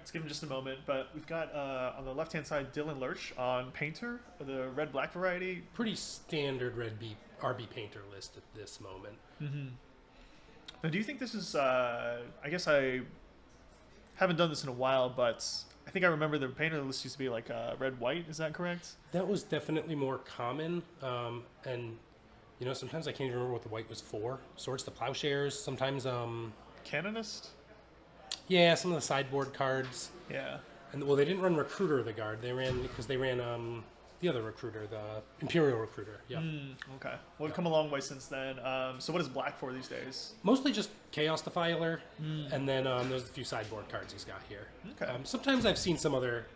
let's give him just a moment. But we've got on the left-hand side Dylan Lerch on Painter, the red-black variety. Pretty standard RB Painter list at this moment. Mm-hmm. Now, do you think this is? I guess I haven't done this in a while, but I think I remember the Painter list used to be like red-white. Is that correct? That was definitely more common, and sometimes I can't even remember what the white was for. Swords to Plowshares, sometimes. Canonist. Yeah, some of the sideboard cards. Yeah. And they didn't run Recruiter of the Guard. They ran the other Recruiter, the Imperial Recruiter. Yeah. Okay. Well, we've come a long way since then. So what is black for these days? Mostly just Chaos Defiler, and then there's a few sideboard cards he's got here. Okay. Sometimes I've seen some other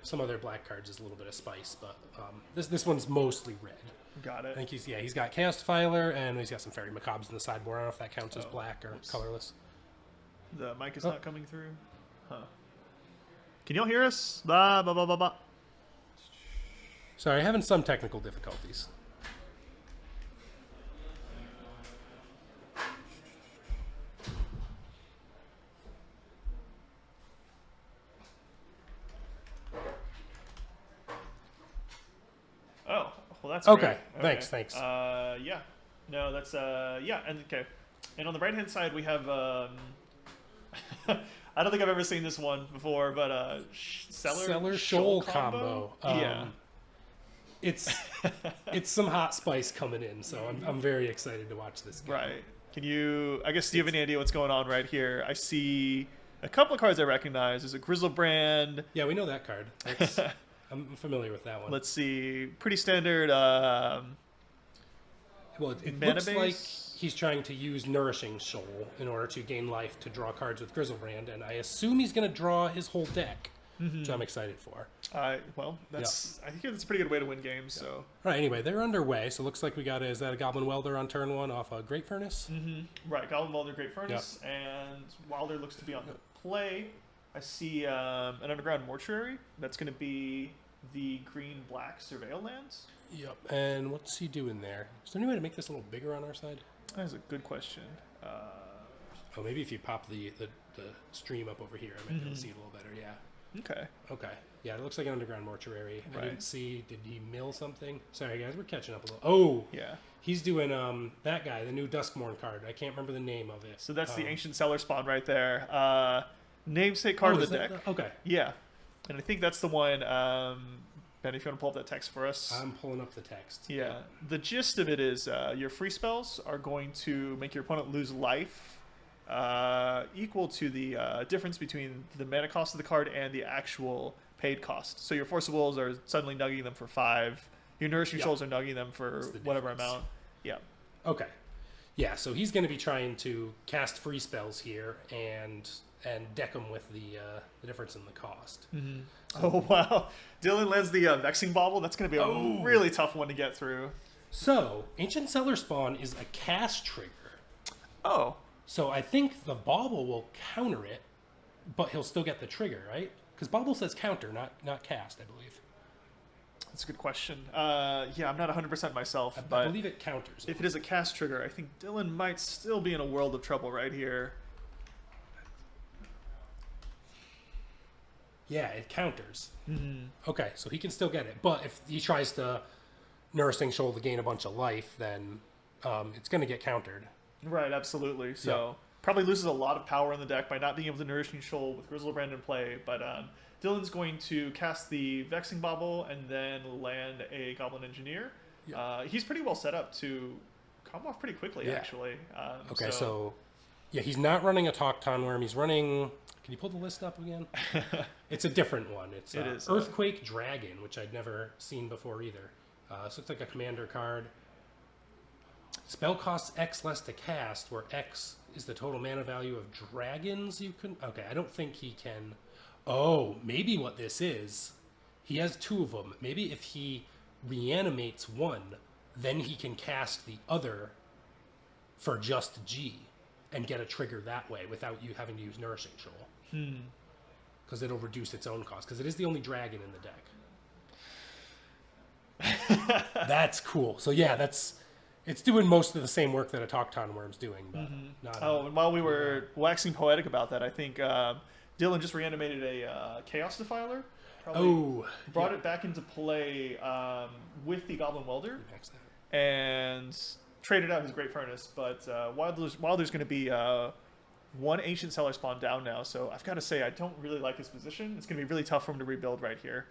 black cards as a little bit of spice, but this one's mostly red. Got it. I think he's got Chaos Defiler, and he's got some Fairy Macabres in the sideboard. I don't know if that counts as black or colorless. The mic is not coming through. Huh. Can y'all hear us? Blah, blah, blah, blah, blah. Sorry, having some technical difficulties. Oh, well, that's okay. Great. Thanks. Yeah. No, that's yeah, and okay. And on the right hand side we have I don't think I've ever seen this one before, but Cellar Shoal combo. Yeah. It's some hot spice coming in, so I'm very excited to watch this game. Right. Do you have any idea what's going on right here? I see a couple of cards I recognize. There's a Grizzlebrand. Yeah, we know that card. I'm familiar with that one. Let's see. Pretty standard well, it looks like he's trying to use Nourishing Shoal in order to gain life to draw cards with Grizzlebrand, and I assume he's going to draw his whole deck, which I'm excited for. I think that's a pretty good way to win games. So, all right. Anyway, they're underway. So it looks like is that a Goblin Welder on turn 1 off a Great Furnace? Right, Goblin Welder, Great Furnace, and Wilder looks to be on the play. I see an Underground Mortuary. That's going to be the green-black Surveil lands. Yep. And what's he doing there? Is there any way to make this a little bigger on our side? That's a good question. Maybe if you pop the stream up over here, I might be able to see it a little better. Yeah. Okay. Yeah, it looks like an Underground Mortuary. Right. I didn't see. Did he mill something? Sorry, guys, we're catching up a little. Oh, yeah. He's doing that guy, the new Duskmourn card. I can't remember the name of it. So that's the Ancient Cellar Spawn right there. Namesake card of the deck. Okay. Yeah, and I think that's the one. Ben, if you want to pull up that text for us. I'm pulling up the text. Yeah. The gist of it is your free spells are going to make your opponent lose life equal to the difference between the mana cost of the card and the actual paid cost. So your Force of Wills are suddenly nugging them for 5. Your Nourishing Shoals are nugging them for whatever amount. Yeah. Okay. Yeah, so he's going to be trying to cast free spells here and deck them with the difference in the cost. Oh, wow. Dylan lands the Vexing Bauble. That's going to be a really tough one to get through. So, Ancient Cellar Spawn is a cast trigger. Oh. So I think the Bauble will counter it, but he'll still get the trigger, right? Because Bauble says counter, not cast, I believe. That's a good question. Yeah, I'm not 100% myself, but I believe it counters. If it is a cast trigger, I think Dylan might still be in a world of trouble right here. Yeah, it counters. Okay, so he can still get it. But if he tries to Nourishing Shoal to gain a bunch of life, then it's going to get countered. Right, absolutely. So probably loses a lot of power in the deck by not being able to Nourishing Shoal with Grizzlebrand in play. But Dylan's going to cast the Vexing Bauble and then land a Goblin Engineer. He's pretty well set up to come off pretty quickly, actually. Okay, so he's not running a Taucton Worm. He's running... Can you pull the list up again? It's a different one. It is Earthquake Dragon, which I'd never seen before either. This looks like a commander card. Spell costs X less to cast, where X is the total mana value of dragons you can... Okay, I don't think he can... Oh, maybe what this is, he has 2 of them. Maybe if he reanimates one, then he can cast the other for just G and get a trigger that way without you having to use Nourishing Shoal. Because it'll reduce its own cost, because it is the only dragon in the deck. That's cool. So yeah, it's doing most of the same work that a Taucton Worm's doing. But not and while we were waxing poetic about that, I think Dylan Dylan just reanimated a Chaos Defiler. Brought it back into play with the Goblin Welder. And traded out his Great Furnace. But Wilder's going to be one Ancient Cellar spawn down now. So I've got to say, I don't really like his position. It's going to be really tough for him to rebuild right here.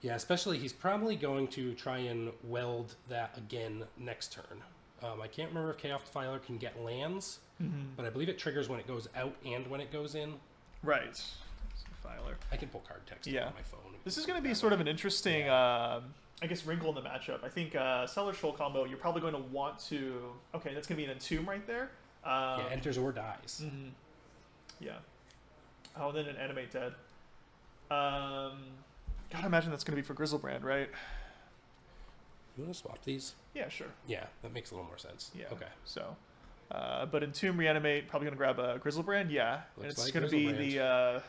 Yeah, especially he's probably going to try and weld that again next turn. I can't remember if Chaos Defiler can get lands, but I believe it triggers when it goes out and when it goes in. Right. Defiler. I can pull card text on my phone. This is going to be sort of an interesting, I guess, wrinkle in the matchup. I think Cellar Shoal combo, you're probably going to want to... Okay, that's going to be an Entomb right there. Enters or dies. Yeah. Oh, and then an Animate Dead. Gotta imagine that's going to be for Grizzlebrand, right? You want to swap these? Yeah, sure. Yeah, that makes a little more sense. Yeah. Okay. So, but Entomb, Reanimate, probably going to grab a Grizzlebrand. Yeah. Looks and it's like going to be the...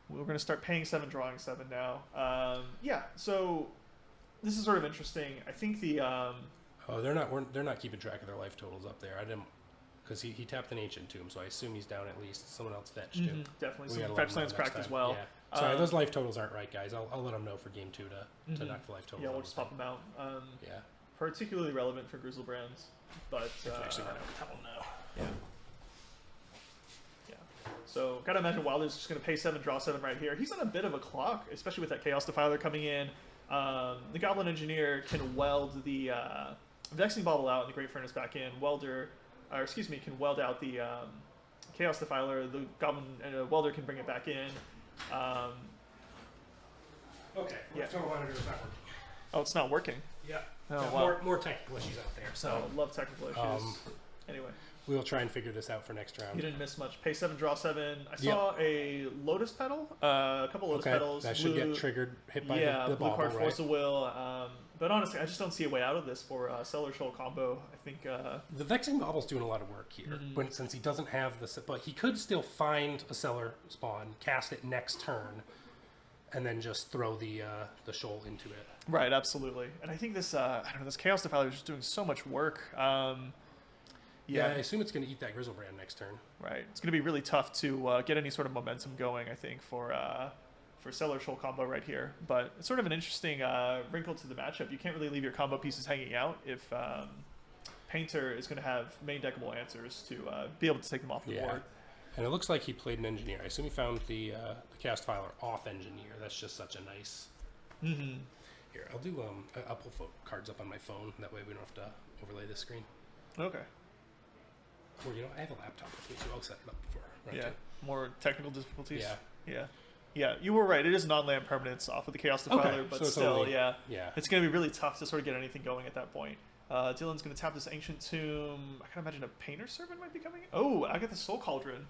we're going to start paying 7, drawing 7 now. Yeah, so this is sort of interesting. I think the... Oh, they're not keeping track of their life totals up there. I didn't... Because he tapped an Ancient Tomb, so I assume he's down at least. Someone else fetched too. Definitely. Some fetch lands cracked as well. Yeah. Sorry, those life totals aren't right, guys. I'll let them know for game 2 to knock the life totals. Yeah, we'll just pop them out. Yeah. Particularly relevant for Grizzlebrands, but actually run out of now. Yeah. Yeah. So gotta imagine Wilder's just gonna pay 7, draw 7 right here. He's on a bit of a clock, especially with that Chaos Defiler coming in. The Goblin Engineer can weld the Vexing Bauble out and the Great Furnace back in. Can weld out the Chaos Defiler. The Goblin Welder can bring it back in. Okay. Yeah. Total monitor is not working. Oh, it's not working. Yeah. Oh, wow. More technical issues out there. So love technical issues. Anyway. We'll try and figure this out for next round. You didn't miss much. Pay 7, draw 7. I saw a Lotus Petal, a couple Lotus Petals. That should get triggered, hit by the blue bauble, card, right? Force of Will. But honestly, I just don't see a way out of this for Cellar Shoal combo. I think the Vexing Bauble's doing a lot of work here, since he doesn't have but he could still find a Cellar spawn, cast it next turn, and then just throw the shoal into it. Right, absolutely. And I think this this Chaos Defiler is just doing so much work. Yeah, I assume it's going to eat that Grizzlebrand next turn. Right, it's going to be really tough to get any sort of momentum going, I think, for Cellar Shoal combo right here. But it's sort of an interesting wrinkle to the matchup. You can't really leave your combo pieces hanging out if Painter is going to have main deckable answers to be able to take them off the board. And it looks like he played an Engineer. I assume he found the Cast Filer off Engineer. That's just such a nice... Here, I'll do... I'll pull cards up on my phone. That way we don't have to overlay this screen. Okay. Or, I have a laptop with me, so I'll set it up before. Right, yeah, more technical difficulties. Yeah. Yeah, you were right. It is non-land permanence off of the Chaos Defiler, but so still, only, it's going to be really tough to sort of get anything going at that point. Dylan's going to tap this Ancient Tomb. I can imagine a Painter Servant might be coming in. Oh, I got the Soul Cauldron.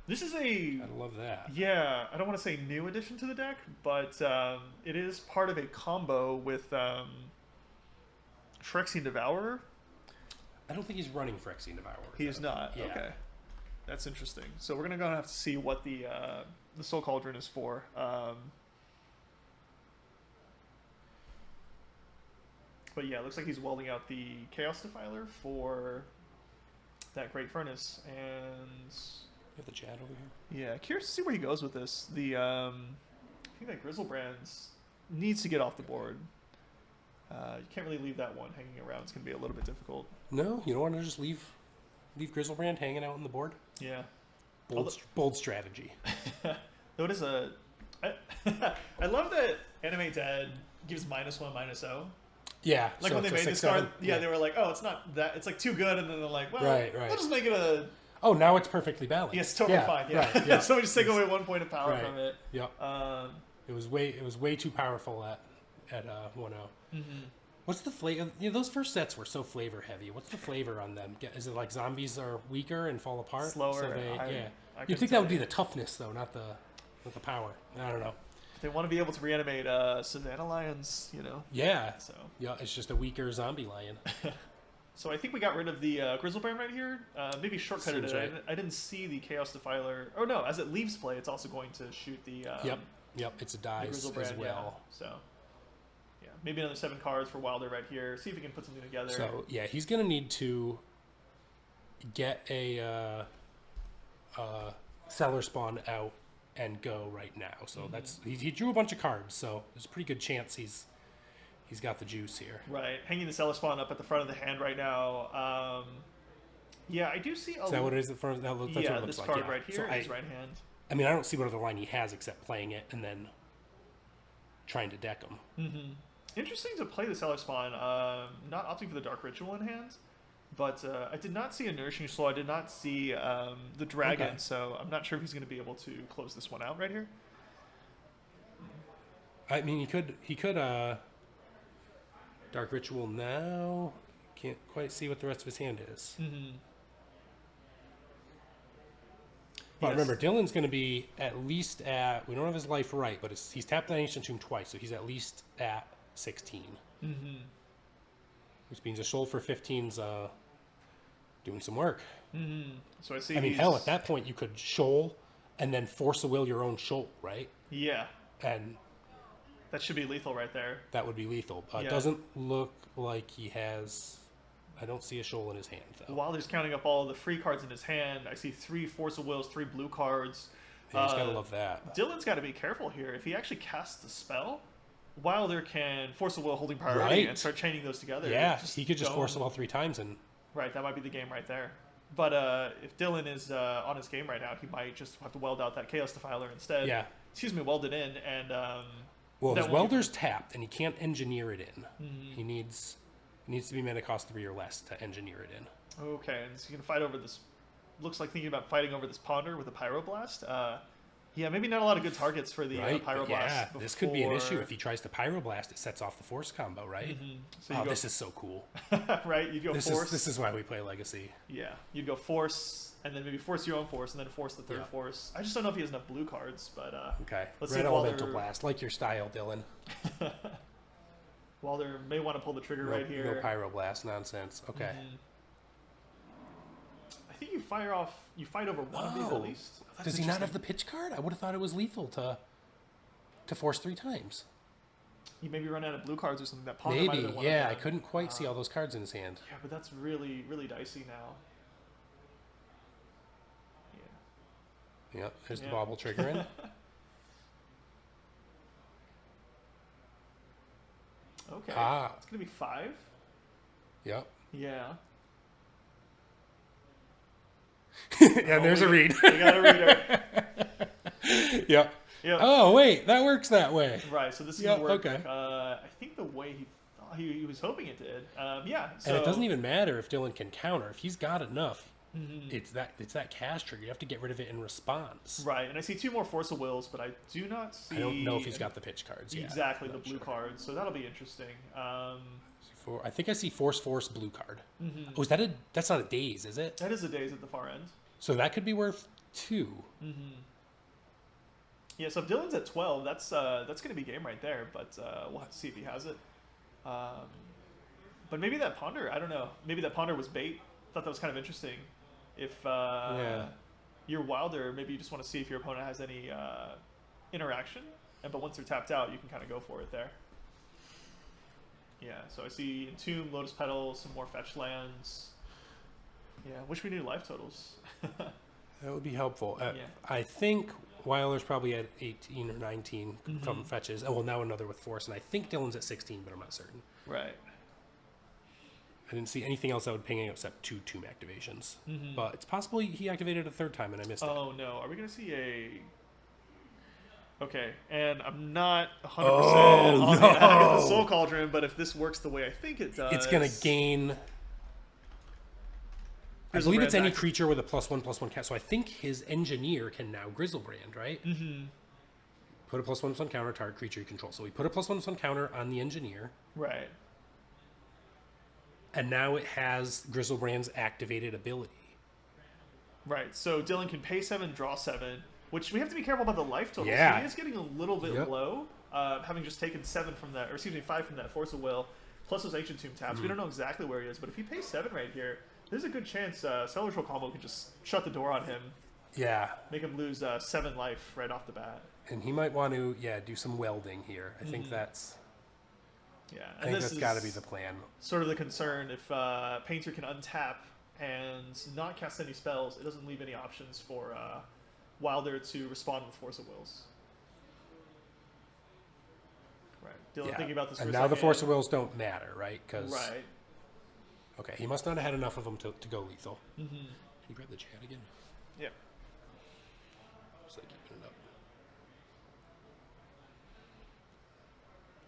This is I love that. Yeah, I don't want to say new addition to the deck, but it is part of a combo with Phyrexian Devourer. I don't think he's running Phyrexian Devourer. He is not. Yeah. Okay, that's interesting. So we're gonna have to see what the Soul Cauldron is for. But yeah, it looks like he's welding out the Chaos Defiler for that Great Furnace, and you have the chat over here. Yeah, curious to see where he goes with this. I think that Grizzlebrand needs to get off the board. You can't really leave that one hanging around. It's going to be a little bit difficult. No, you don't want to just leave Grizzlebrand hanging out on the board? Yeah. Bold strategy. Though it is a... I love that Animate Dead gives -1/-0. Yeah. Like when they made this card, they were like, oh, it's not that... It's like too good, and then they're like, well, we'll just make it a... Oh, now it's perfectly balanced. Yeah, it's totally fine. Yeah. Right, So we just take away 1 point of power from it. Yep. It was way too powerful at 1-0. What's the flavor? Those first sets were so flavor heavy. What's the flavor on them? Is it like zombies are weaker and fall apart? Slower. So you'd think that would be the toughness though, not the power. I don't know. They want to be able to reanimate Savannah Lions, Yeah. So it's just a weaker zombie lion. So I think we got rid of the Grizzlebrand right here. Maybe shortcutted it. Right. I didn't see the Chaos Defiler. Oh no, as it leaves play, it's also going to shoot the. Yep. It's a dice as well. Yeah. So. Yeah, maybe another 7 cards for Wilder right here. See if he can put something together. So yeah, he's gonna need to get a Cellar Spawn out and go right now. So that's he drew a bunch of cards, so there's a pretty good chance he's got the juice here. Right, hanging the Cellar Spawn up at the front of the hand right now. Yeah, I do see. Is that what it is at front? That's what it looks this like. card Yeah. right here So in his right hand. I mean, I don't see what other line he has except playing it and then trying to deck him. Mm-hmm. Interesting to play the Cellar Spawn. Not opting for the Dark Ritual in hand, but I did not see a Nourishing Soul. I did not see the Dragon, so I'm not sure if he's going to be able to close this one out right here. I mean, he could Dark Ritual now. Can't quite see what the rest of his hand is. Mm-hmm. But remember, Dylan's going to be at least at, we don't have his life right, but he's tapped that Ancient Tomb twice, so he's at least at 16. Mm-hmm. Which means a Shoal for 15's doing some work. Mm-hmm. So I mean, hell, at that point you could Shoal and then force a will your own Shoal, right? Yeah. And that should be lethal right there. That would be lethal. It doesn't look like he has... I don't see a Shoal in his hand, though. While he's counting up all the free cards in his hand, I see 3 Force of Wills, 3 blue cards. Yeah, he's got to love that. Dylan's got to be careful here. If he actually casts a spell, Wilder can Force of Will holding priority and start chaining those together. Yeah, he could just force them all 3 times. Right, that might be the game right there. But if Dylan is on his game right now, he might just have to weld out that Chaos Defiler instead. Yeah. Excuse me, weld it in. And well, his Welder's tapped, and he can't engineer it in. He needs to be mana cost 3 or less to engineer it in. Okay, and so you can fight over this. Looks like thinking about fighting over this Ponder with a Pyroblast. Yeah, maybe not a lot of good targets for the Pyroblast. Yeah, this could be an issue. If he tries to Pyroblast, it sets off the Force combo, right? So this is so cool. Right, you'd go Force. This is why we play Legacy. Yeah, you'd go Force, and then maybe force your own Force, and then force the third Force. I just don't know if he has enough blue cards, but okay. Let's Red see Elemental Blast, like your style, Dylan. Wilder may want to pull the trigger right here. No Pyroblast nonsense. Okay. I think you fight over one of these at least. Does he not have the pitch card? I would have thought it was lethal to force 3 times. He maybe run out of blue cards or something. That Ponder maybe, might have been one yeah. of them. I couldn't quite see all those cards in his hand. Yeah, but that's really, really dicey now. Yeah. Yep. There's the bobble trigger in. Okay. It's gonna be 5. Yep. Yeah. Yeah, there's a read. We got a reader. Yep. Yep. Oh, wait, that works that way. Right, so this is going to work, okay. I think the way he thought he was hoping it did. Yeah. So, and it doesn't even matter if Dylan can counter. If he's got enough, it's that cast trigger. You have to get rid of it in response. Right, and I see 2 more Force of Wills, but I do not see... I don't know if he's got the pitch cards yet. Exactly, the blue cards, so that'll be interesting. I think I see Force blue card. Oh, that's not a Daze, is it? That is a Daze at the far end. So that could be worth 2. Yeah, so if Dylan's at 12, that's going to be game right there, but we'll have to see if he has it. But maybe that Ponder, I don't know. Maybe that Ponder was bait. Thought that was kind of interesting. If you're Wilder, maybe you just want to see if your opponent has any interaction, but once they're tapped out, you can kind of go for it there. Yeah, so I see Entomb, Lotus Petal, some more fetch lands. Yeah, wish we knew life totals. That would be helpful. I think Wilder's probably at 18 or 19 come fetches. Oh, well, now another with Force, and I think Dylan's at 16, but I'm not certain. Right. I didn't see anything else that would ping except 2 Tomb activations. But it's possible he activated a 3rd time and I missed it. Oh, no. Are we going to see a... Okay, and I'm not 100% on the Soul Cauldron, but if this works the way I think it does... It's going to gain... I believe it's any creature with a +1/+1 cast. So I think his Engineer can now Grizzlebrand, right? Put a +1/+1 counter target creature you control. So we put a +1/+1 counter on the Engineer. Right. And now it has Grizzlebrand's activated ability. Right, so Dylan can pay 7, draw 7, which we have to be careful about the life total. Yeah. So he is getting a little bit low, having just taken 7 from that, or excuse me, 5 from that Force of Will, plus those Ancient Tomb taps. We don't know exactly where he is, but if he pays 7 right here, there's a good chance Cellar Shoal combo can just shut the door on him. Yeah. Make him lose 7 life right off the bat. And he might want to, do some welding here. I think that's... Yeah, I think that's got to be the plan. Sort of the concern. If Painter can untap and not cast any spells, it doesn't leave any options for Wilder to respond with Force of Wills. Right. Dylan, thinking about this for and a now second. the Force of Wills don't matter, right? Right. Okay, he must not have had enough of them to go lethal. Mm-hmm. Can you grab the chat again? Yeah. Just like keeping it up.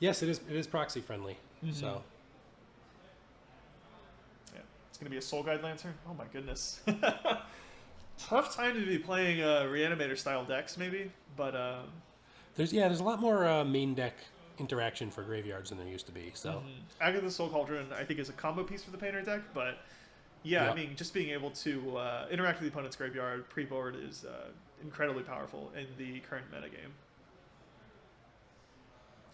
Yes, it is. It is proxy friendly. Mm-hmm. So. Yeah, it's gonna be a Soul Guide Lancer. Oh my goodness. Tough time to be playing Reanimator style decks, maybe, but there's a lot more main deck interaction for graveyards than there used to be. So Agatha's Soul Cauldron, I think, is a combo piece for the Painter deck, but yeah, I mean, just being able to interact with the opponent's graveyard pre-board is incredibly powerful in the current metagame.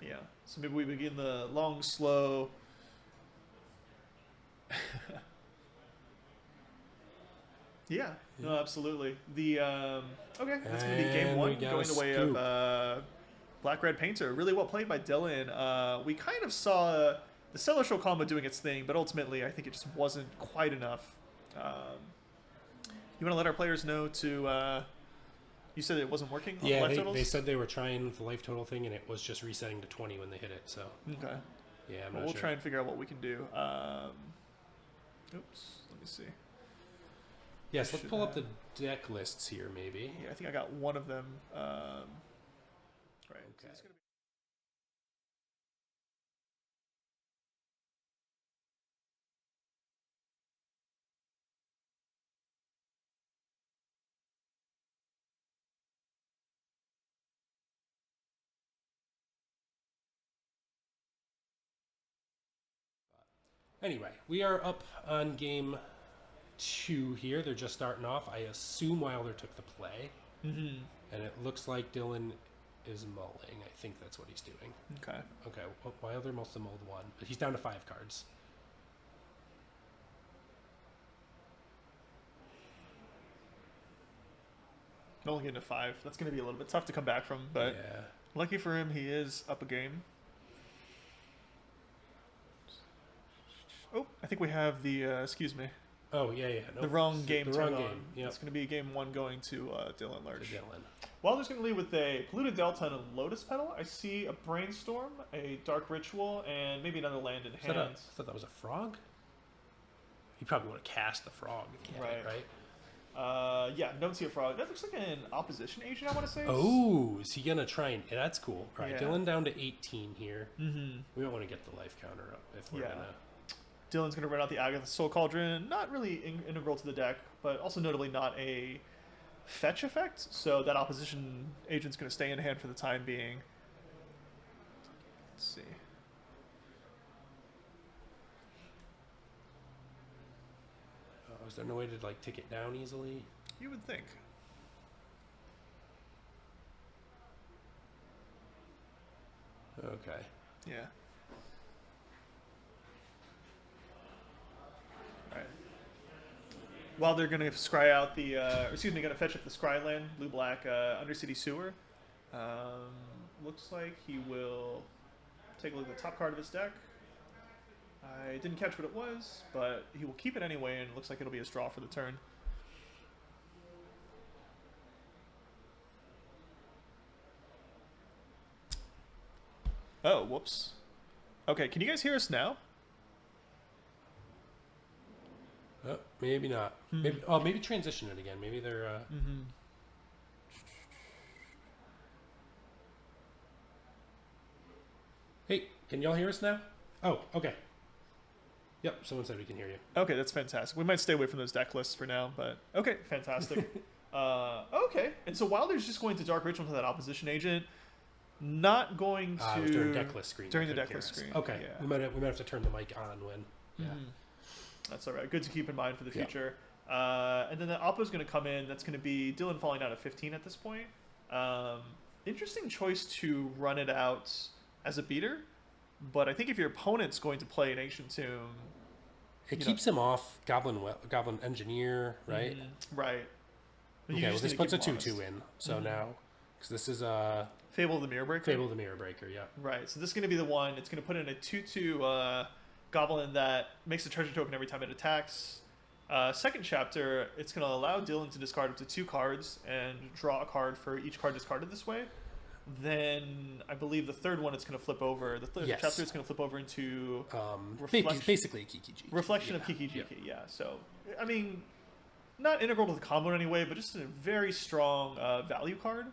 Yeah, so maybe we begin the long, slow. Yeah, no, absolutely. The okay, that's gonna be game one, going the way of Black-Red Painter. Really well played by Dylan. We kind of saw the Cellar Shoal combo doing its thing, but ultimately I think it just wasn't quite enough. You want to let our players know to... you said it wasn't working on life totals? They said they were trying the life total thing, and it was just resetting to 20 when they hit it. So okay, yeah, we'll try and figure out what we can do. Oops, let me see. Yes, let's pull up the deck lists here, maybe. Yeah, I think I got one of them. Right. Okay. So Anyway, we are up on game 2 here. They're just starting off. I assume Wilder took the play. Mm-hmm. And it looks like Dylan is mulling. I think that's what he's doing. Okay. Okay, Wilder must have mulled one. But he's down to 5 cards. Only getting to 5. That's going to be a little bit tough to come back from, but yeah. Lucky for him, he is up a game. Oh, I think we have the, excuse me. Oh, yeah. Nope. The wrong game turned on. Yep. It's going to be game 1 going to Dylan Lerch. Dylan. Wilder's going to lead with a Polluted Delta and a Lotus Petal. I see a Brainstorm, a Dark Ritual, and maybe another land in hand. I thought that was a frog? He probably would have cast the frog if he had it, right? Yeah, don't see a frog. That looks like an opposition agent, I want to say. Oh, is he going to try and... Yeah, that's cool. All right, Yeah. Dylan down to 18 here. Mm-hmm. We don't want to get the life counter up if we're going to... Dylan's going to run out the Agatha Soul Cauldron. Not really integral to the deck, but also notably not a fetch effect. So that opposition agent's going to stay in hand for the time being. Let's see. Oh, is there no way to like tick it down easily? You would think. Okay. Yeah. Alright. While they're going to scry out the, going to fetch up the scry land, blue-black Undercity Sewer. Looks like he will take a look at the top card of his deck. I didn't catch what it was, but he will keep it anyway, and it looks like it'll be a straw for the turn. Oh, whoops. Okay, can you guys hear us now? Oh, maybe not. Maybe transition it again. Maybe they're... Hey, can y'all hear us now? Oh, okay. Yep, someone said we can hear you. Okay, that's fantastic. We might stay away from those deck lists for now, but okay, fantastic. Okay, and so Wilder's just going to Dark Ritual to that opposition agent. Not going to... It was during deck list screen. During the deck list screen. Okay, yeah. we might have to turn the mic on when... Yeah. That's all right. Good to keep in mind for the future. And then the Oppo's going to come in. That's going to be Dylan falling out of 15 at this point. Interesting choice to run it out as a beater, but I think if your opponent's going to play an Ancient Tomb... It keeps him off Goblin Engineer, right? Right. Okay, well, this puts a 2/2 in. So now... Because this is a... Fable of the Mirror Breaker? Fable of the Mirror Breaker, yeah. Right, so this is going to be the one. It's going to put in a 2/2 Goblin that makes a treasure token every time it attacks. Second chapter, it's going to allow Dylan to discard up to 2 cards and draw a card for each card discarded this way. Then I believe the third one it's going to flip over. The third chapter is going to flip over into basically a Kiki-Jiki. Reflection of Kiki-Jiki, yeah. So, I mean, not integral to the combo in any way, but just a very strong value card,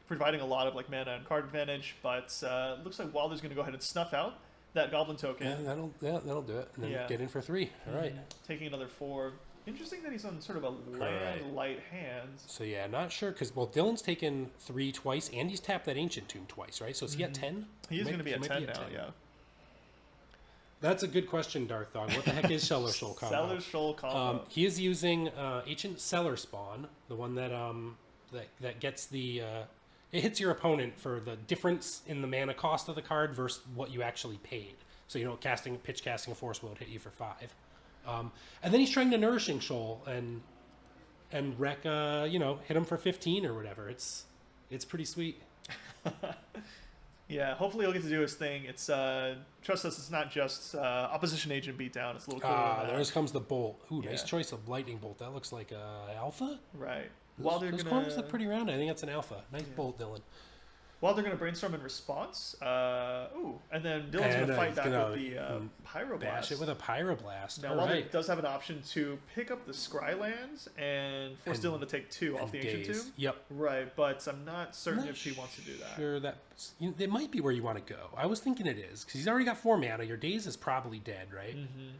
providing a lot of like mana and card advantage. But looks like Wilder's going to go ahead and snuff out that Goblin token. Yeah, that'll do it. And then get in for 3. All right. Taking another 4. Interesting that he's on sort of a land light hand. So yeah, not sure because Dylan's taken 3 twice and he's tapped that Ancient Tomb twice, right? So is he at 10? He is going to be at 10 now. Yeah. That's a good question, Darth Dog. What the heck is Cellar Shoal combo? Cellar Shoal combo. He is using Ancient Cellar Spawn, the one that that gets the it hits your opponent for the difference in the mana cost of the card versus what you actually paid. So pitch casting a Force Will would hit you for 5. And then he's trying to Nourishing Shoal and wreck, hit him for 15 or whatever. It's pretty sweet. Yeah, hopefully he'll get to do his thing. It's trust us, it's not just opposition agent beatdown. It's a little cooler. There comes the bolt. Ooh, nice choice of lightning bolt. That looks like alpha. Right. Those combos look pretty round. I think that's an alpha. Nice bolt, Dylan. While they're going to brainstorm in response, and then Dylan's going to fight back with the Pyroblast. Bash it with a Pyroblast. Now, Wilder does have an option to pick up the Scry lands and force Dylan to take 2 off the Ancient Tomb. Yep. Right, but I'm not certain if he wants to do that. Sure, it might be where you want to go. I was thinking it is, because he's already got 4 mana. Your Daze is probably dead, right? Mm-hmm.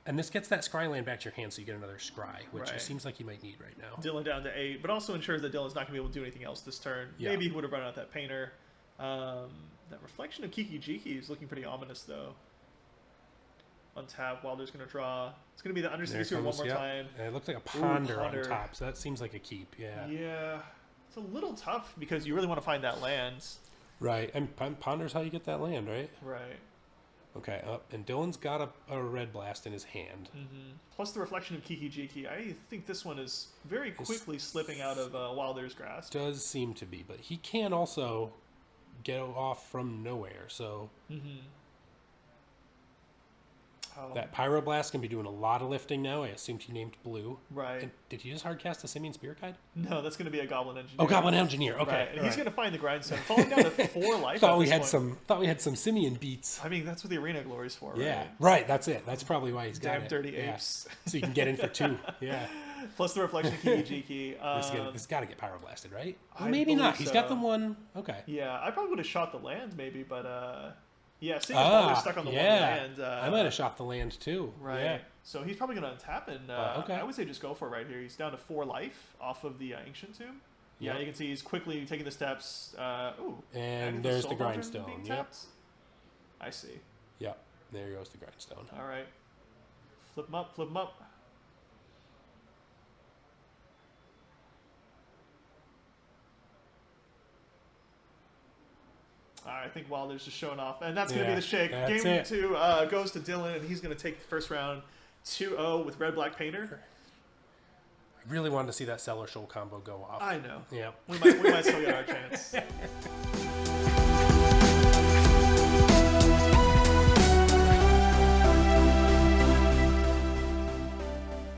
And this gets that Scry land back to your hand, so you get another Scry, which it seems like you might need right now. Dylan down to 8, but also ensures that Dylan's not going to be able to do anything else this turn. Yeah. Maybe he would have run out that Painter. That Reflection of Kiki-Jiki is looking pretty ominous, though. Untap, Wilder's going to draw. It's going to be the Undercity Sewer one more time. And it looks like a Ponder on top, so that seems like a keep, yeah. Yeah. It's a little tough, because you really want to find that land. Right, and Ponder's how you get that land, right? Right. Okay, and Dylan's got a Red Blast in his hand. Mm-hmm. Plus the Reflection of Kiki-Jiki. I think this one is very quickly slipping out of Wilder's grasp. Does seem to be, but he can also get off from nowhere, so... Mm-hmm. That Pyroblast can be doing a lot of lifting now. I assumed he named blue. Right. And did he just hardcast a Simian Spirit Guide? No, that's going to be a Goblin Engineer. Oh, Goblin Engineer. Okay. Right. And he's going to find the Grindstone. Falling down to 4 life. Thought we had some Simian beats. I mean, that's what the Arena Glory's for, right? Yeah. Right. That's it. That's probably why he's got it. Damn dirty apes. Yeah. So you can get in for 2. Yeah. Plus the Reflection of Kiki-Jiki. This has got to get Pyroblasted, right? Well, maybe not. He's got the one. Okay. Yeah. I probably would have shot the land, maybe, but... Yeah, seeing as Wilder's stuck on the one land. I might have shot the land too. Right. Yeah. So he's probably going to untap, and I would say just go for it right here. He's down to 4 life off of the Ancient Tomb. Yeah, you can see he's quickly taking the steps. And there's the Grindstone. Yep. I see. Yep. There goes the Grindstone. All right. Flip him up, flip him up. I think Wilder's just showing off. And that's going to be the shake. Game 2 goes to Dylan, and he's going to take the first round 2-0 with Red-Black Painter. I really wanted to see that Cellar Shoal combo go off. I know. Yeah. We might still get our chance.